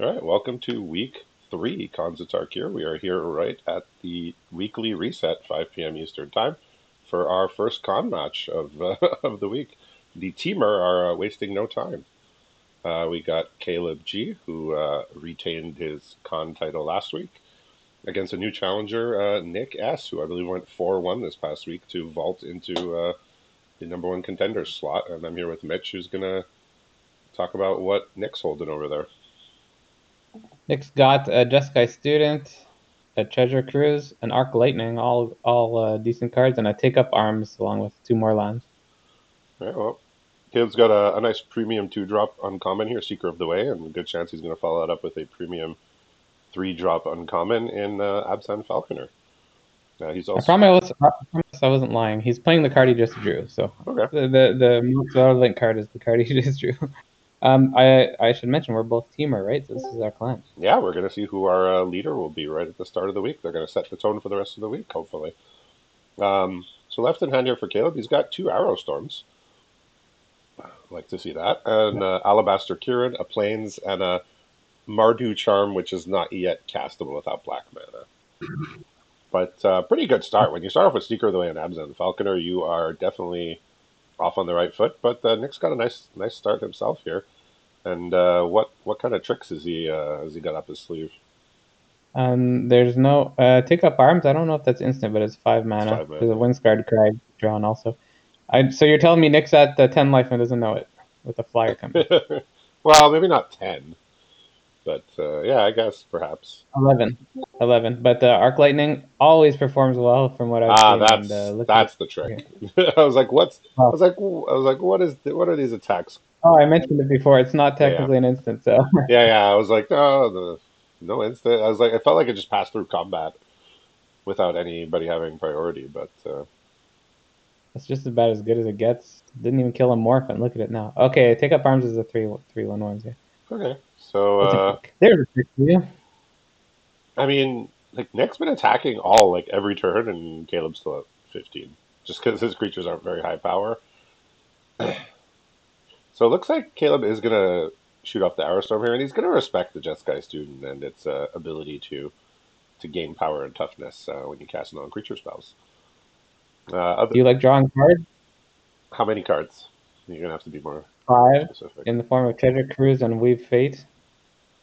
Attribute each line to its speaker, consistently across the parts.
Speaker 1: All right, welcome to week 3, Kanzatark here. We are here right at the weekly reset, 5 p.m. Eastern Time, for our first con match of of the week. The Temur are wasting no time. We got Caleb G, who retained his con title last week, against a new challenger, Nick S, who I believe went 4-1 this past week to vault into the #1 contender slot. And I'm here with Mitch, who's going to talk about what Nick's holding over there.
Speaker 2: Nick's got a Jeskai Student, a Treasure Cruise, an Arc Lightning, all decent cards, and a Take Up Arms along with 2 more lands.
Speaker 1: All right, well, Caleb's got a nice premium 2-drop uncommon here, Seeker of the Way, and a good chance he's going to follow that up with a premium 3-drop uncommon in Absent Falconer. He's
Speaker 2: I
Speaker 1: also
Speaker 2: promise, I promise I wasn't lying. He's playing the card he just drew. So
Speaker 1: okay.
Speaker 2: the most relevant card is the card he just drew. I should mention we're both teamer, right? So this is our clan.
Speaker 1: Yeah, we're going to see who our leader will be right at the start of the week. They're going to set the tone for the rest of the week, hopefully. So left in hand here for Caleb, he's got 2 Arrow Storms. Like to see that. And Alabaster Kirin, a Plains, and a Mardu Charm, which is not yet castable without black mana. But pretty good start. When you start off with Seeker of the Way and Absent Falconer, you are definitely off on the right foot. But Nick's got a nice start himself here. And what kind of tricks has he got up his sleeve?
Speaker 2: There's no Take Up Arms. I don't know if that's instant, but it's 5
Speaker 1: It's
Speaker 2: mana.
Speaker 1: 5 mana.
Speaker 2: There's a
Speaker 1: Yeah.
Speaker 2: Windscarred Crag drawn also. So you're telling me Nick's at 10 life and doesn't know it with a flyer coming.
Speaker 1: Well, maybe not 10, but yeah, I guess perhaps.
Speaker 2: 11. 11. But the Arc Lightning always performs well from what I've
Speaker 1: Ah,
Speaker 2: seen. And
Speaker 1: that's
Speaker 2: look at
Speaker 1: that's the
Speaker 2: it here.
Speaker 1: trick. I was like, what's?
Speaker 2: Oh,
Speaker 1: What are these attacks?
Speaker 2: oh, I mentioned it before. It's not
Speaker 1: Yeah, yeah,
Speaker 2: technically an instant, so
Speaker 1: yeah. I was like, no, no instant. I was like, I felt like it just passed through combat without anybody having priority. But
Speaker 2: it's just about as good as it gets. Didn't even kill a Morphin. Look at it now. Okay, Take Up Arms is a 3/1/1. Yeah.
Speaker 1: okay, so
Speaker 2: That's a trick. There's a trick for you.
Speaker 1: I mean, like Nick's been attacking all like every turn, and Caleb's still at 15, just because his creatures aren't very high power. So it looks like Caleb is gonna shoot off the Arrow Storm here, and he's gonna respect the Jeskai student and its ability to gain power and toughness when you cast non-creature spells.
Speaker 2: Do you like drawing cards?
Speaker 1: How many cards? You're gonna have to be more
Speaker 2: 5
Speaker 1: specific.
Speaker 2: in the form of Treasure Cruise and Weave Fate.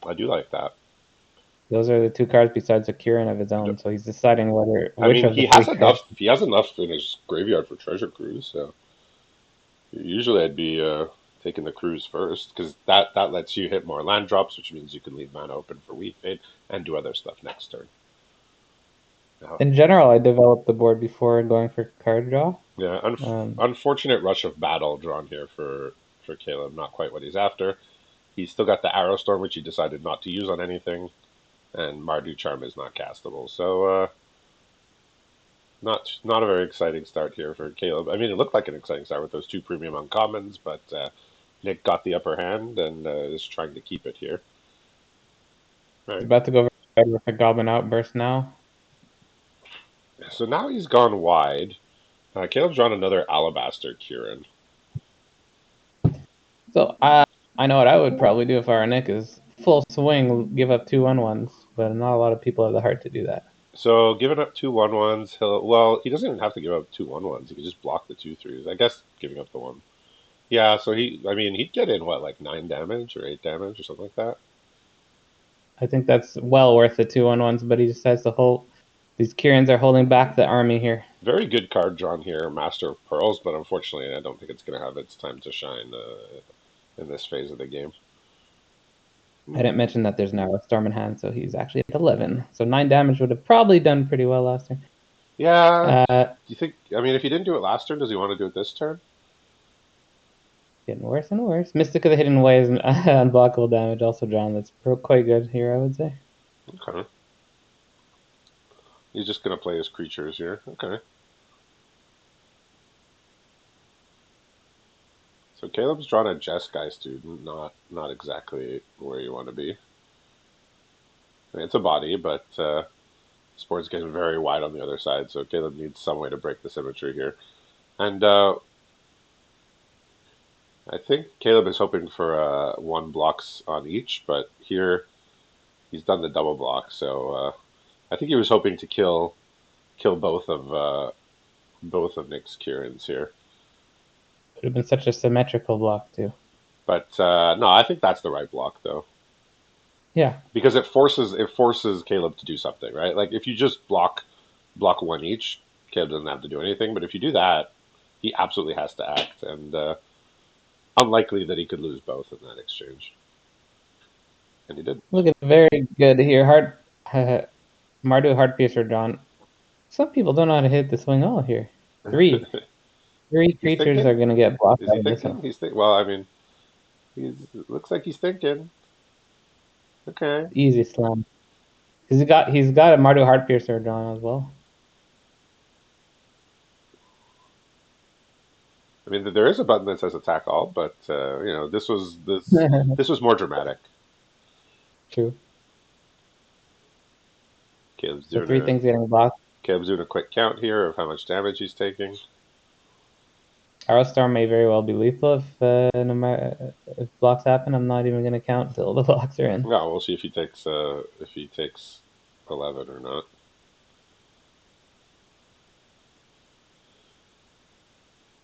Speaker 1: I do like that.
Speaker 2: Those are the 2 cards besides a Kieran of his own. So he's deciding
Speaker 1: I
Speaker 2: which
Speaker 1: mean,
Speaker 2: of the 3 cards.
Speaker 1: He has enough in his graveyard for Treasure Cruise. So usually I'd be taking the cruise first because that lets you hit more land drops, which means you can leave mana open for Weave Fate and do other stuff next turn. Now,
Speaker 2: In general, I developed the board before going for card draw.
Speaker 1: yeah,
Speaker 2: Um,
Speaker 1: unfortunate rush of battle drawn here for Caleb. Not quite what he's after. He's still got the Arrow Storm, which he decided not to use on anything, and Mardu Charm is not castable. So not a very exciting start here for Caleb. I mean, it looked like an exciting start with those 2 premium uncommons, but Nick got the upper hand and is trying to keep it here. All
Speaker 2: He's
Speaker 1: right.
Speaker 2: about to go red with a Goblin Outburst now.
Speaker 1: So now he's gone wide. Caleb's drawn another Alabaster Kieran.
Speaker 2: So I know what I would probably do if I were Nick is full swing, give up 2/1/1s, but not a lot of people have the heart to do that.
Speaker 1: So giving up 2/1/1s, he doesn't even have to give up 2/1/1s. He can just block the 2/3s. I guess giving up the one. Yeah, so I mean, he'd get in what, like 9 damage or 8 damage or something like that.
Speaker 2: I think that's well worth the 2/1/1s, but he decides to hold. These Kierans are holding back the army here.
Speaker 1: Very good card drawn here, Master of Pearls, but unfortunately, I don't think it's going to have its time to shine in this phase of the game.
Speaker 2: I didn't mention that there's now a Storm in hand, so he's actually at 11. So 9 damage would have probably done pretty well last turn.
Speaker 1: Yeah.
Speaker 2: Uh,
Speaker 1: Do you think? I mean, if he didn't do it last turn, does he want to do it this turn?
Speaker 2: Getting worse and worse. Mystic of the Hidden Way is an unblockable damage also drawn. That's quite good here, I would say.
Speaker 1: Okay. He's just going to play his creatures here. Okay. So Caleb's drawn a Jeskai student, not exactly where you want to be. I mean, it's a body, but sports getting very wide on the other side, so Caleb needs some way to break the symmetry here. And I think Caleb is hoping for 1 blocks on each, but here he's done the double block. So I think he was hoping to kill both of Nick's Kieran's here.
Speaker 2: Would have been such a symmetrical block too.
Speaker 1: But no, I think that's the right block though,
Speaker 2: Yeah.
Speaker 1: because it forces Caleb to do something, right? Like if you just block one each, Caleb doesn't have to do anything. But if you do that, he absolutely has to act, and unlikely that he could lose both in that exchange. And he did.
Speaker 2: Look at very good here. Mardu Heartpiercer drawn. Some people don't know how to hit the swing all here. Three. Three
Speaker 1: He's
Speaker 2: creatures
Speaker 1: thinking.
Speaker 2: are gonna get blocked
Speaker 1: Is
Speaker 2: out
Speaker 1: he
Speaker 2: of this
Speaker 1: thinking?
Speaker 2: one.
Speaker 1: He's think. Well, I mean, looks like he's thinking. Okay.
Speaker 2: Easy slam. He's got a Mardu Heartpiercer drawn as well.
Speaker 1: I mean, there is a button that says attack all, but this was more dramatic.
Speaker 2: True.
Speaker 1: Caleb's
Speaker 2: So
Speaker 1: doing
Speaker 2: three
Speaker 1: a
Speaker 2: things getting blocked.
Speaker 1: Caleb's doing a quick count here of how much damage he's taking.
Speaker 2: Arrowstorm may very well be lethal if blocks happen. I'm not even gonna count till the blocks are in.
Speaker 1: No, we'll see if he takes 11 or not.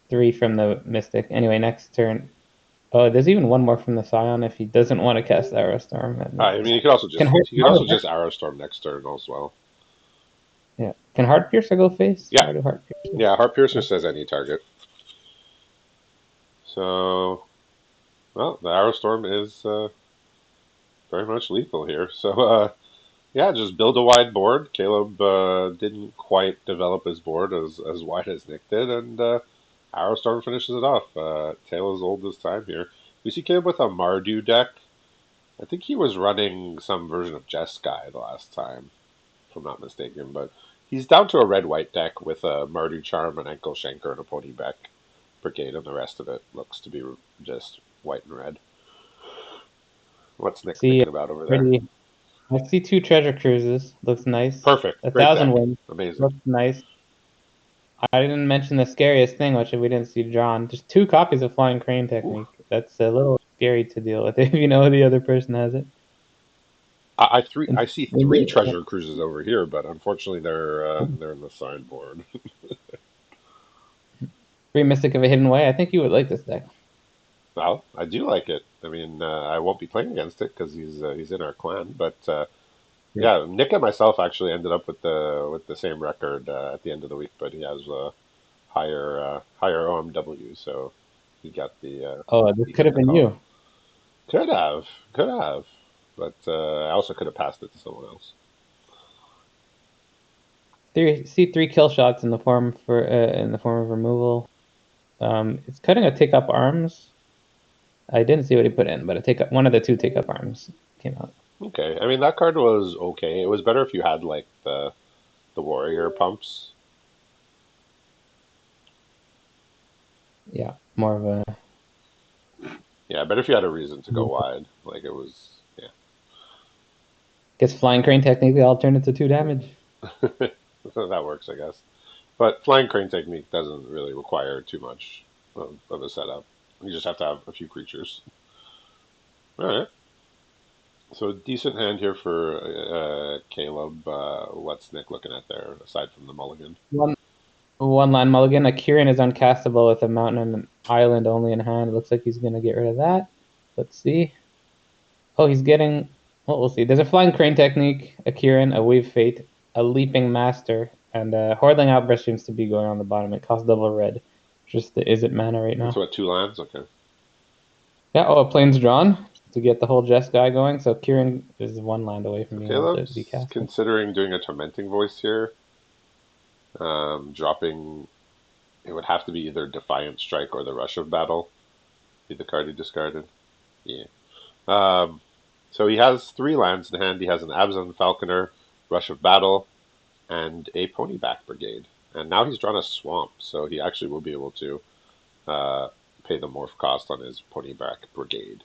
Speaker 2: Three from the Mystic. Anyway, next turn. Oh, there's even one more from the Scion if he doesn't want to cast Arrowstorm.
Speaker 1: I mean, he could also
Speaker 2: Can
Speaker 1: just
Speaker 2: Heart,
Speaker 1: he could also just Arrow Storm next turn as well.
Speaker 2: yeah. Can Heartpiercer go face?
Speaker 1: Yeah,
Speaker 2: Why do Heartpiercer?
Speaker 1: yeah. Heart Piercer
Speaker 2: Yeah.
Speaker 1: says any target. So, well, the Arrow Storm is very much lethal here. So, yeah, just build a wide board. Caleb didn't quite develop his board as wide as Nick did, and Arrow Storm finishes it off. Tale as old as time here. We see Caleb with a Mardu deck. I think he was running some version of Jeskai the last time, if I'm not mistaken. But he's down to a red-white deck with a Mardu Charm, an Ankle Shanker, and a Pony Back Brigade, and the rest of it looks to be just white and red. What's Nick
Speaker 2: See,
Speaker 1: thinking about over there?
Speaker 2: pretty. I see two treasure cruises. Looks nice.
Speaker 1: Perfect.
Speaker 2: A
Speaker 1: Great
Speaker 2: thousand
Speaker 1: deck.
Speaker 2: wins.
Speaker 1: Amazing.
Speaker 2: Looks nice. I didn't mention the scariest thing, which we didn't see drawn. Just two copies of Flying Crane
Speaker 1: Ooh.
Speaker 2: Technique. That's a little scary to deal with if you know the other person has it.
Speaker 1: I see three treasure cruises over here, but unfortunately they're in the sideboard.
Speaker 2: Free Mystic of a Hidden Way. I think you would like this deck.
Speaker 1: Well, I do like it. I mean, I won't be playing against it because he's in our clan. But
Speaker 2: Yeah.
Speaker 1: yeah, Nick and myself actually ended up with the same record at the end of the week, but he has a higher OMW, so he got the
Speaker 2: Oh, this
Speaker 1: he
Speaker 2: could
Speaker 1: got
Speaker 2: have
Speaker 1: the
Speaker 2: been
Speaker 1: call.
Speaker 2: you.
Speaker 1: Could have, but I also could have passed it to someone else.
Speaker 2: See three kill shots in the form of removal. It's cutting a take up arms. I didn't see what he put in, but a take up one of the two take up arms came out.
Speaker 1: Okay, I mean that card was okay. It was better if you had like the warrior pumps.
Speaker 2: Yeah, more of a.
Speaker 1: Yeah, better if you had a reason to go wide. Like it was, yeah.
Speaker 2: Guess Flying Crane Technique. I'll turn it to 2 damage.
Speaker 1: That works, I guess. But flying crane technique doesn't really require too much of a setup. You just have to have a few creatures. All right. So decent hand here for Caleb. What's Nick looking at there, aside from the mulligan?
Speaker 2: One land mulligan. A Kieran is uncastable with a mountain and an island only in hand. It looks like he's gonna get rid of that. Let's see. Oh, he's getting. Well, we'll see. There's a Flying Crane Technique, a Kieran, a Weave Fate, a Leaping Master, and Hordling Outburst seems to be going on the bottom. It costs double red. Just the is it mana right
Speaker 1: That's
Speaker 2: now.
Speaker 1: what, two lands? Okay.
Speaker 2: Yeah. Oh, a Plains drawn to get the whole Jess guy going. So Kieran is one land away from
Speaker 1: So
Speaker 2: being able to be
Speaker 1: Caleb's
Speaker 2: casted.
Speaker 1: considering doing a tormenting voice here. Dropping, it would have to be either Defiant Strike or the Rush of Battle. Be the card he discarded. Yeah. Um, so he has three lands in hand. He has an Abzan Falconer, Rush of Battle, and a Ponyback Brigade. And now he's drawn a Swamp, so he actually will be able to uh, pay the morph cost on his Ponyback Brigade.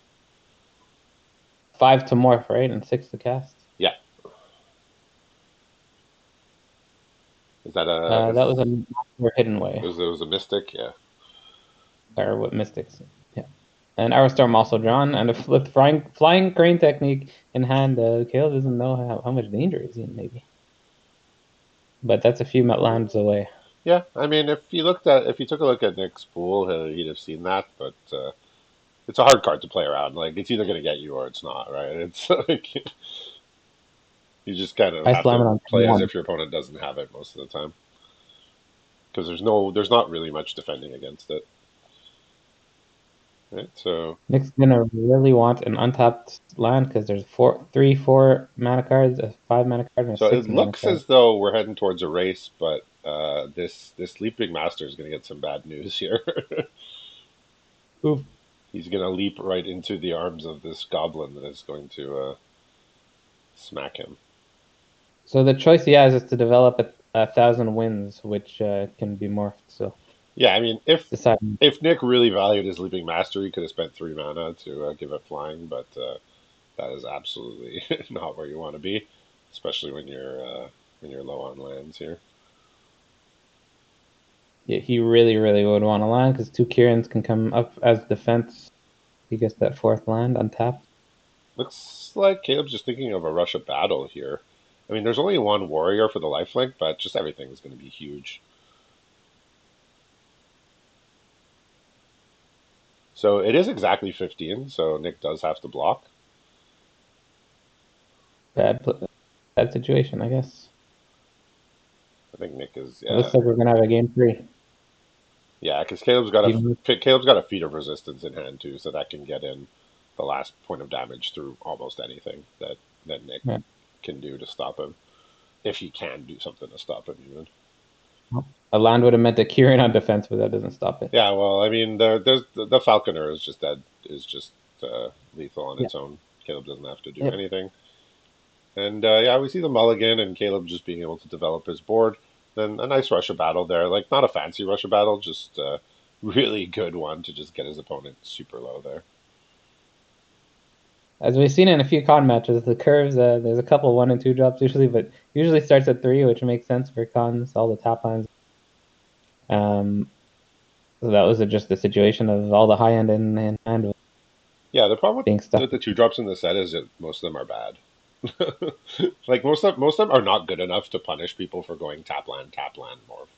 Speaker 2: 5 to morph, right, and 6 to cast.
Speaker 1: Yeah. Is that
Speaker 2: That was a Hidden Way,
Speaker 1: it was a Mystic? Yeah.
Speaker 2: or what Mystics? Yeah. An Arrow Storm also drawn, and a flipped flying crane technique in hand. Caleb doesn't know how much danger he's in, maybe. But that's a few lands away.
Speaker 1: Yeah, I mean, if you took a look at Nick's pool, he'd have seen that. But it's a hard card to play around. Like it's either going to get you or it's not, right? It's like you just kind of
Speaker 2: I
Speaker 1: have
Speaker 2: slam it
Speaker 1: to
Speaker 2: on turn
Speaker 1: play as
Speaker 2: one.
Speaker 1: if your opponent doesn't have it most of the time because there's not really much defending against it. Right? So
Speaker 2: Nick's gonna really want an untapped land because there's 4 mana cards, a 5 mana card, and a
Speaker 1: so it
Speaker 2: 6 mana
Speaker 1: looks
Speaker 2: card.
Speaker 1: as though we're heading towards a race, but this Leaping Master is going to get some bad news here.
Speaker 2: Oof.
Speaker 1: He's going to leap right into the arms of this goblin that is going to smack him.
Speaker 2: So the choice he has is to develop a thousand winds, which can be morphed. So
Speaker 1: Yeah, I mean,
Speaker 2: decide.
Speaker 1: if Nick really valued his Leaping Master, he could have spent 3 mana to give it flying, but that is absolutely not where you want to be, especially when you're low on lands here.
Speaker 2: Yeah, he really would want a land because 2 Kirans can come up as defense. He gets that fourth land untapped.
Speaker 1: Looks like Caleb's just thinking of a rush of battle here. I mean, there's only one warrior for the lifelink, but just everything is going to be huge. So it is exactly 15, so Nick does have to block.
Speaker 2: Bad, bad situation, I guess.
Speaker 1: I think Nick is,
Speaker 2: It
Speaker 1: yeah,
Speaker 2: looks like we're gonna have a game 3.
Speaker 1: yeah, because
Speaker 2: Even
Speaker 1: Caleb's got a feat of resistance in hand too, so that can get in the last point of damage through almost anything that Nick
Speaker 2: yeah.
Speaker 1: can do to stop him, if he can do something to stop him even.
Speaker 2: A land would have meant a Kirin on defense, but that doesn't stop it.
Speaker 1: Yeah, well, I mean, there's the Falconer is just dead, is just lethal on
Speaker 2: Yeah.
Speaker 1: its own. Caleb doesn't have to do
Speaker 2: Yep.
Speaker 1: anything. And yeah, we see the mulligan and Caleb just being able to develop his board. Then a nice rush of battle there. Like, not a fancy rush of battle, just a really good one to just get his opponent super low there.
Speaker 2: As we've seen in a few con matches, the curves, there's a couple 1 and 2 drops usually, but usually starts at 3, which makes sense for cons, all the top lines. Um, so that was just the situation of all the high end in hand
Speaker 1: Yeah, the problem
Speaker 2: being stuck.
Speaker 1: with the two drops in the set is that most of them are bad. Like most of them are not good enough to punish people for going tap land morph,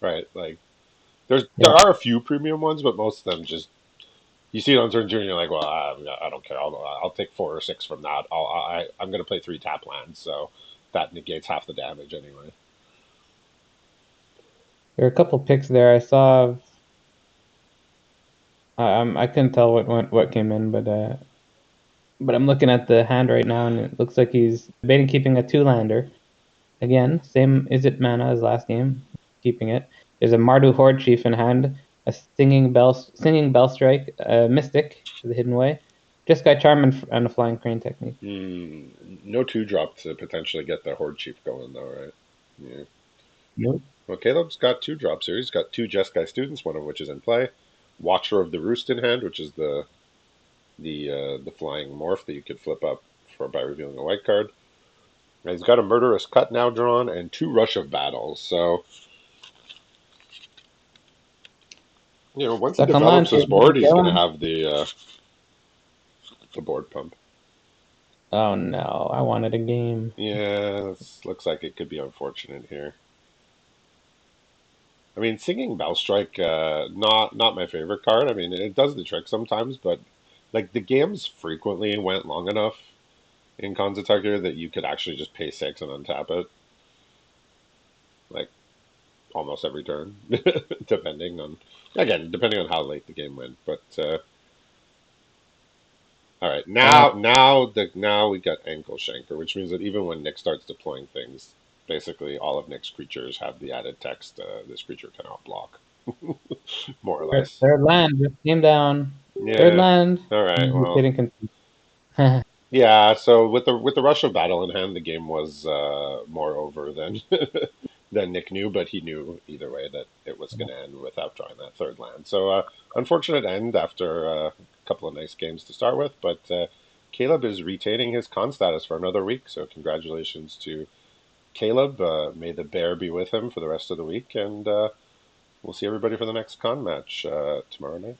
Speaker 1: right? Like there
Speaker 2: Yeah.
Speaker 1: are a few premium ones, but most of them just you see it on turn two and you're like, well, I don't care. I'll take 4 or 6 from that. I'm going to play 3 tap lands, so that negates half the damage anyway.
Speaker 2: There are a couple picks there. I saw. I couldn't tell what came in, but I'm looking at the hand right now, and it looks like he's debating keeping a 2-lander. Again, same is it mana as last game, keeping it. There's a Mardu Horde Chief in hand, a singing bell strike, a Mystic for the hidden way, just got Charm and a Flying Crane technique.
Speaker 1: No 2 drop to potentially get the Horde Chief going, though, right? Yeah.
Speaker 2: Nope.
Speaker 1: Well, Caleb's got 2 drops here. He's got 2 Jeskai students, one of which is in play. Watcher of the Roost in hand, which is the flying morph that you could flip up for by revealing a white card. And he's got a Murderous Cut now drawn and 2 Rush of Battles. So once he
Speaker 2: Stuck on
Speaker 1: develops
Speaker 2: launch here.
Speaker 1: his board, he's going to
Speaker 2: Going.
Speaker 1: have the board pump.
Speaker 2: Oh no, I wanted a game.
Speaker 1: Yeah, this looks like it could be unfortunate here. I mean, Singing Bell Strike, not my favorite card. I mean, it does the trick sometimes, but like the games frequently went long enough in Kanzatakir that you could actually just pay 6 and untap it, like almost every turn, depending on how late the game went. But all right,
Speaker 2: Uh,
Speaker 1: now we got Ankle Shanker, which means that even when Nick starts deploying things, basically all of Nick's creatures have the added text, "This creature cannot block," more or less.
Speaker 2: third land just came down. Third
Speaker 1: Yeah.
Speaker 2: land.
Speaker 1: All right.
Speaker 2: He's
Speaker 1: Well,
Speaker 2: hitting con-
Speaker 1: yeah. So with the rush of battle in hand, the game was more over than than Nick knew, but he knew either way that it was going to end without drawing that third land. So unfortunate end after a couple of nice games to start with, but Caleb is retaining his con status for another week. So congratulations to Caleb. May the bear be with him for the rest of the week, and we'll see everybody for the next con match tomorrow night.